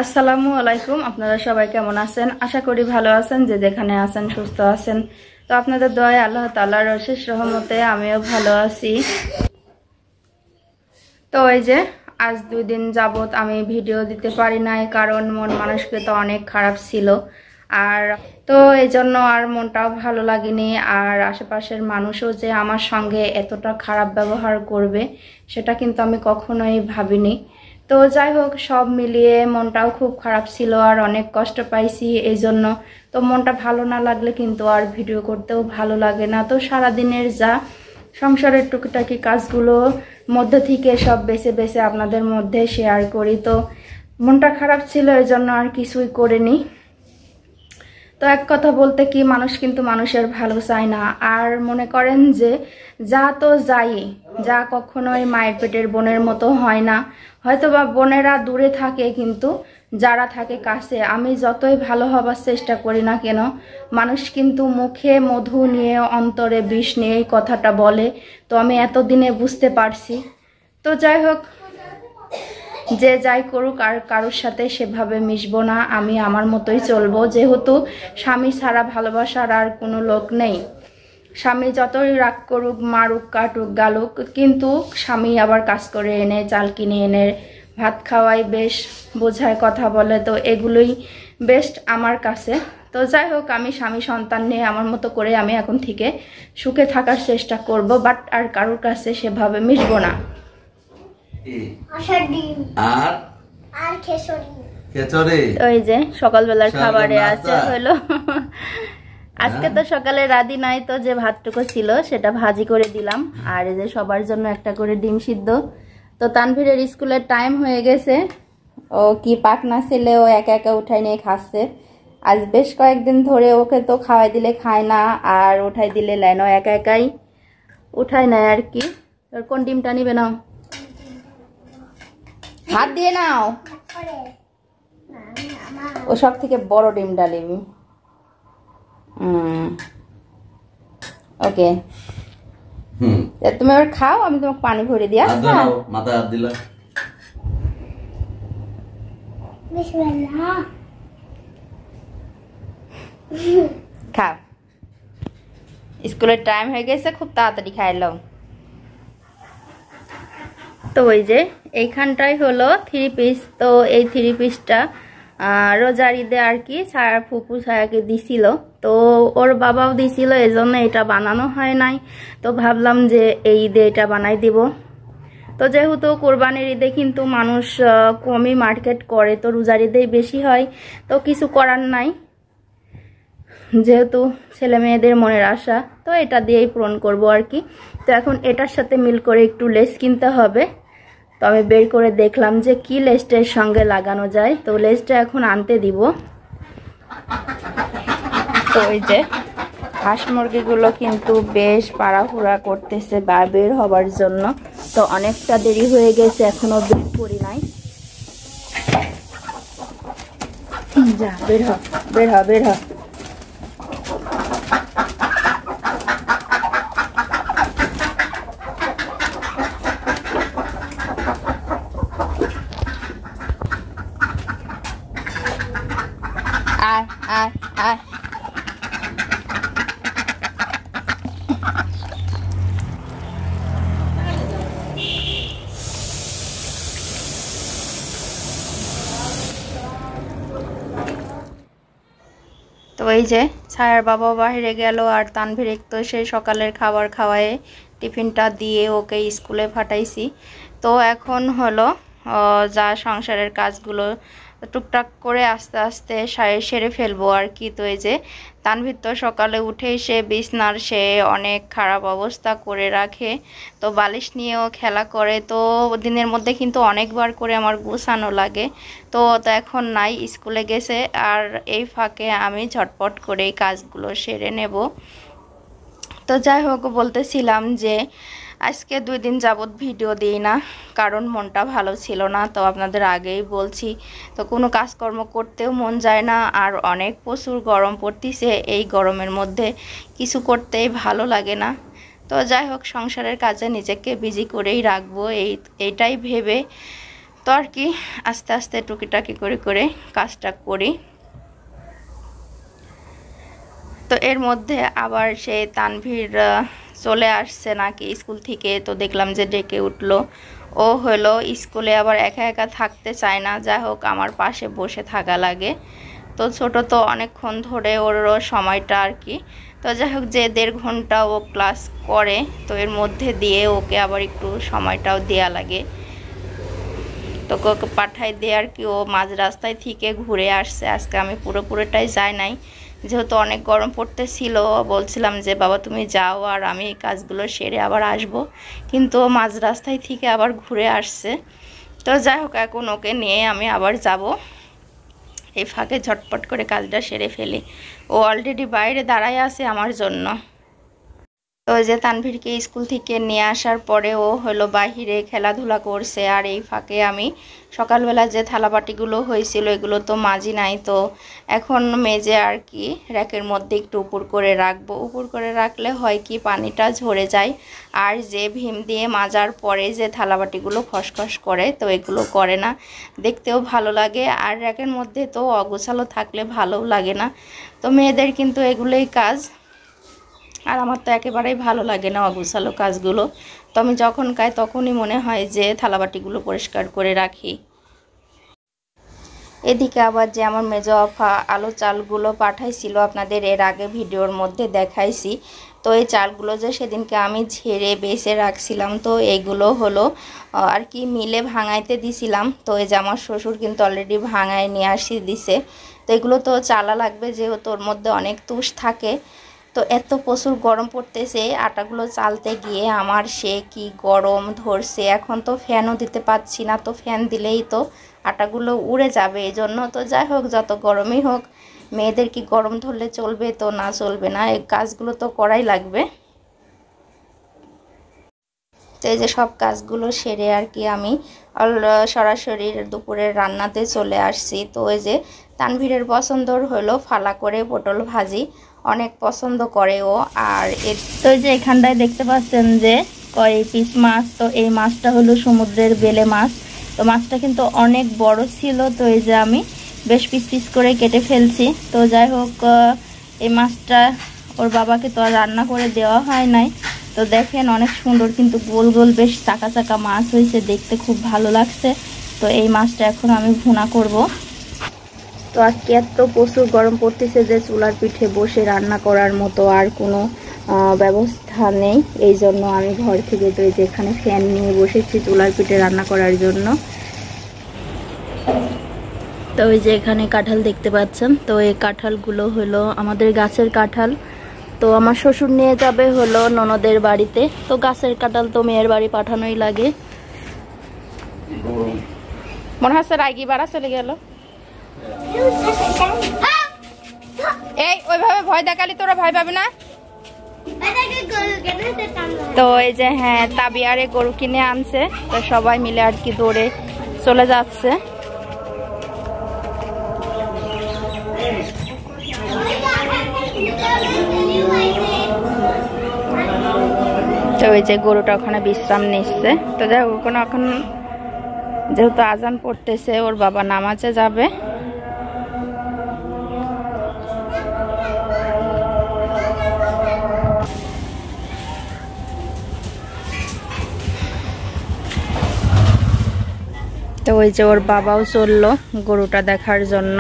আসসালামু আলাইকুম। আপনারা সবাই কেমন আছেন? আশা করি ভালো আছেন, যে যেখানে আছেন সুস্থ আছেন। তো আপনাদের দয়ায় আল্লাহ তাআলার অশেষ রহমতে আমিও ভালো আছি। তো এই যে আজ 2 দিন যাবত আমি ভিডিও দিতে পারি নাই, কারণ মন মানসিকতা অনেক খারাপ ছিল। আর তো এই জন্য আর মনটাও ভালো লাগেনি। আর আশেপাশের মানুষও যে আমার সঙ্গে এতটা খারাপ ব্যবহার করবে সেটা কিন্তু আমি কখনোই ভাবিনি। তো যাই হোক, সব মিলিয়ে মনটাও খুব খারাপ ছিল আর অনেক কষ্ট পাইছি এই জন্য। তো মনটা ভালো না লাগলে কিন্তু আর ভিডিও করতেও ভালো লাগে না। তো সারাদিনের যা সংসারের টুকিটাকি কাজগুলো মধ্যে থেকে সব বেছে বেছে আপনাদের মধ্যে শেয়ার করি। তো মনটা খারাপ ছিল এই জন্য আর কিছুই করিনি। তো এক কথা বলতে কি, মানুষ কিন্তু মানুষের ভালো চায় না। আর মনে করেন যে যা তো যাই, যা কখনোই মায়ের পেটের বোনের মতো হয় না। হয়তো বা বোনেরা দূরে থাকে, কিন্তু যারা থাকে কাছে, আমি যতই ভালো হবার চেষ্টা করি না কেন, মানুষ কিন্তু মুখে মধু নিয়ে অন্তরে বিষ নিয়ে এই কথাটা বলে। তো আমি এতদিনে বুঝতে পারছি। তো যাই হোক, যে যাই করুক আর কারোর সাথে সেভাবে মিশবো না, আমি আমার মতোই চলবো। যেহেতু স্বামী ছাড়া ভালোবাসার আর কোনো লোক নেই। স্বামী যতই রাগ করুক, মারুক, কাটুক, গালুক, কিন্তু স্বামী আবার কাজ করে এনে, চাল কিনে এনে ভাত খাওয়াই, বেশ বোঝায়, কথা বলে। তো এগুলোই বেস্ট আমার কাছে। তো যাই হোক, আমি স্বামী সন্তান নিয়ে আমার মতো করে আমি এখন থেকে সুখে থাকার চেষ্টা করব, বাট আর কারোর কাছে সেভাবে মিশবো না। ওই যে সকালবেলার খাবারে আছে হলো আজকে তো সকালে রাধি নাই, তো যে ভাতটুকু ছিল সেটা ভাজি করে দিলাম। আর এই যে সবার জন্য একটা করে ডিম সিদ্ধ। তো তানভীরের স্কুলের টাইম হয়ে গেছে। ও কি পাকনা ছেলে, ও একা একা উঠাই নিয়ে খাচ্ছে। আজ বেশ কয়েকদিন ধরে ওকে তো খাওয়াই দিলে খায় না, আর উঠাই দিলে লেন, একা একাই উঠায় নেয় আর কি। তোর কোন ডিমটা নিবে? নাও, হাত দিয়ে নাও। ও সব থেকে বড় ডিমটা নিবি। ওকে, তুমি আবার খাও, আমি তোমাকে পানি ভরে দিয়া খাও। স্কুলের টাইম হয়ে গেছে, খুব তাড়াতাড়ি খাইলাম। তো ওই যে এইখানটাই হলো 3 পিস। তো এই 3 পিসটা রোজার ঈদে আর কি ছায়া ফুপু ছায়াকে দিছিল। তো ওর বাবাও দিছিল, এই জন্য এটা বানানো হয় নাই। তো ভাবলাম যে এই ঈদে এটা বানাই দিব। তো যেহেতু কোরবানির ঈদে কিন্তু মানুষ কমই মার্কেট করে, তো রোজার ঈদেই বেশি হয়। তো কিছু করার নাই, যেহেতু ছেলে মেয়েদের মনের আশা, তো এটা দিয়েই পূরণ করব আর কি। তো এখন এটার সাথে মিল করে একটু লেস কিনতে হবে। তো আমি বের করে দেখলাম যে কি লেসটার সঙ্গে লাগানো যায়। তো লেসটা এখন আনতে দিব। তো ওই যে হাঁস মুরগিগুলো কিন্তু বেশ পাড়াহুড়া করতেছে বের হবার জন্য। তো অনেকটা দেরি হয়ে গেছে, এখনো বের করি নাই। যা, বের হ, বের হ, বের হ। আয় আয় আয়। তো এই যে ছায়ার বাবা বাইরে গেল, আর তানভীর তো সেই সকালের খাবার খাওয়ায় টিফিনটা দিয়ে ওকে স্কুলে পাঠাইছি। তো এখন হলো যা সংসারের কাজগুলো টুকটাক করে আস্তে আস্তে সেরে ফেলবো আর কি। তো এই যে তানভীর তো সকালে উঠে সে বিছনার সে অনেক খারাপ অবস্থা করে রাখে। তো বালিশ নিয়েও খেলা করে। তো দিনের মধ্যে কিন্তু অনেকবার করে আমার গোছানো লাগে। তো এখন নাই, স্কুলে গেছে। আর এই ফাঁকে আমি ঝটপট করে এই কাজগুলো সেরে নেব। তো যাই হোক, বলতেছিলাম যে আজকে 2 দিন যাবত ভিডিও দিই না, কারণ মনটা ভালো ছিল না। তো আপনাদের আগেই বলছি, তো কোনো কাজকর্ম করতেও মন যায় না। আর অনেক প্রচুর গরম পড়তিছে, এই গরমের মধ্যে কিছু করতেই ভালো লাগে না। তো যাই হোক, সংসারের কাজে নিজেকে বিজি করেই রাখবো, এইটাই ভেবে তো আর কি আস্তে আস্তে টুকিটাকি করে করে কাজটা করি। তো এর মধ্যে আবার সেই তানভীর চলে আসছে নাকি স্কুল থেকে, তো দেখলাম যে ডেকে উঠলো। ও হলো স্কুলে আবার একা একা থাকতে চায় না, যাই হোক আমার পাশে বসে থাকা লাগে। তো ছোট তো অনেকক্ষণ ধরে ওর সময়টা আর কি, তো যাই হোক যে 1.5 ঘন্টা ও ক্লাস করে, তো এর মধ্যে দিয়ে ওকে আবার একটু সময়টাও দেয়া লাগে। তো ওকে পাঠাই দিয়ে আর কি ও মাঝ রাস্তায় থেকে ঘুরে আসছে। আজকে আমি পুরোপুরিটাই যাই নাই, যেহেতু অনেক গরম পড়তেছিল। বলছিলাম যে বাবা তুমি যাও আর আমি এই কাজগুলো সেরে আবার আসব, কিন্তু ও মাঝ রাস্তায় থেকে আবার ঘুরে আসছে। তো যাই হোক এখন ওকে নিয়ে আমি আবার যাব। এই ফাঁকে ঝটপট করে কাজটা সেরে ফেলি। ও অলরেডি বাইরে দাঁড়ায় আছে আমার জন্য। তো যে তানভীরকে স্কুল থেকে নিয়ে আসার পরে ও হলো বাহিরে খেলাধুলা করছে, আর এই ফাঁকে আমি সকালবেলা যে থালাবাটিগুলো হয়েছিল এগুলো তো মাজি নাই, তো এখন মেজে আর কি র্যাকের মধ্যে একটু উপর করে রাখবো। উপর করে রাখলে হয় কি পানিটা ঝরে যায়, আর যে ভীম দিয়ে মাজার পরে যে থালাবাটিগুলো খসখস করে তো এগুলো করে না, দেখতেও ভালো লাগে। আর র্যাকের মধ্যে তো অগোছালো থাকলে ভালোও লাগে না। তো মেয়েদের কিন্তু এগুলোই কাজ, আর আমার তো একেবারেই ভালো লাগে না অগোছালো কাজগুলো। তো আমি যখন খাই তখনই মনে হয় যে থালাবাটিগুলো পরিষ্কার করে রাখি। এদিকে আবার যে আমার মেজো আফা আলু চালগুলো পাঠাইছিল, আপনাদের এর আগে ভিডিওর মধ্যে দেখাইছি। তো এই চালগুলো যে সেদিনকে আমি ঝেড়ে বেছে রাখছিলাম, তো এইগুলো হলো আর কি মিলে ভাঙাইতে দিছিলাম। তো এই যে আমার শ্বশুর কিন্তু অলরেডি ভাঙায় নিয়ে আসি দিছে। তো এগুলো তো চালা লাগবে, যেহেতু ওর মধ্যে অনেক তুষ থাকে। তো এত প্রচুর গরম পড়তেছে, আটাগুলো চালতে গিয়ে আমার সে কি গরম ধরছে। এখন তো ফ্যানও দিতে পারছি না, তো ফ্যান দিলেই তো আটাগুলো উড়ে যাবে। এই জন্য তো যাই হোক যত গরমই হোক মেয়েদের কি গরম ধরলে চলবে, তো না চলবে না, এই কাজগুলো তো করাই লাগবে। তো এই যে সব কাজগুলো সেরে আর কি আমি সরাসরি দুপুরের রান্নাতে চলে আসছি। তো এই যে তানভীরের পছন্দর হলো ফালা করে পটল ভাজি, অনেক পছন্দ করে ও। আর তো এই যে এখানটায় দেখতে পাচ্ছেন যে কয় পিস মাছ, তো এই মাছটা হলো সমুদ্রের বেলে মাছ। তো মাছটা কিন্তু অনেক বড় ছিল, তো এই যে আমি বেশ পিস পিস করে কেটে ফেলছি। তো যাই হোক এই মাছটা ওর বাবাকে তো আর রান্না করে দেওয়া হয় নাই। তো দেখেন অনেক সুন্দর কিন্তু গোল গোল বেশ চাকা চাকা মাছ হয়েছে, দেখতে খুব ভালো লাগছে। তো এই মাছটা এখন আমি ভুনা করব। তো আজকে এত প্রচুর গরম পড়তেছে যে চুলার পিঠে বসে রান্না করার মতো আর কোনো ব্যবস্থা নেই। এই জন্য আমি ঘর থেকে তো এই যে এখানে ফ্যান নিয়ে বসেছি চুলার পিঠে রান্না করার জন্য। তো ওই যে এখানে কাঁঠাল দেখতে পাচ্ছেন, তো এই কাঁঠালগুলো হলো আমাদের গাছের কাঁঠাল। তো আমার শ্বশুর নিয়ে যাবে হলো ননদের বাড়িতে, তো গাছের কাঁঠাল তো মেয়ের বাড়ি পাঠানোই লাগে। মনে হচ্ছে রাগি বাড়া চলে গেল। এই ওইভাবে ভয় দেখালি তোরা ভয় পাবে না। তো এই যে হ্যাঁ তাবিয়ারে গরু কিনে আনছে, তো সবাই মিলে আর কি দৌড়ে চলে যাচ্ছে। তো ওই যে গরুটা ওখানে বিশ্রাম নিচ্ছে। তো যাই হোক ওখানে এখন যেহেতু আজান পড়তেছে ওর বাবা নামাজে যাবে। তো ওই যে ওর বাবাও চললো গরুটা দেখার জন্য।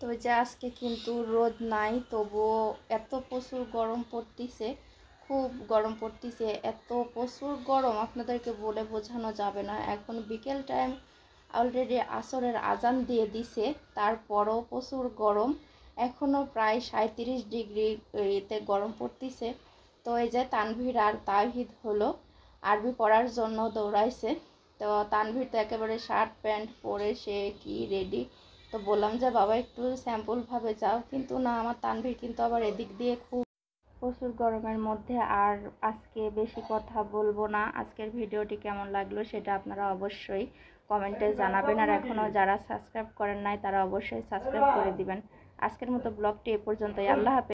তো যে আজকে কিন্তু রোদ নাই, তবুও এত প্রচুর গরম পড়তেছে, খুব গরম পড়তেছে, এত প্রচুর গরম আপনাদেরকে বলে বোঝানো যাবে না। এখন বিকেল টাইম অলরেডি আসরের আজান দিয়ে দিছে, তারপরও প্রচুর গরম, এখনও প্রায় 37 ডিগ্রি এতে গরম পড়তেছে। তো এই যে তানভীর আর তাহিদ হলো আরবি পড়ার জন্য দৌড়াইছে। তো তানভীর তো একেবারে শার্ট প্যান্ট পরে সে কি রেডি। তো বললাম যে বাবা একটু স্যাম্পলভাবে যাও, কিন্তু না আমার তানভীর কিন্তু আবার এদিক দিয়ে খুব প্রচুর গরমের মধ্যে। আর আজকে বেশি কথা বলবো না, আজকের ভিডিওটি কেমন লাগলো সেটা আপনারা অবশ্যই কমেন্টে জানাবেন। আর এখনও যারা সাবস্ক্রাইব করেন নাই তারা অবশ্যই সাবস্ক্রাইব করে দিবেন। আজকের মতো ব্লগটি এ পর্যন্তই। আল্লাহ হাফেজ।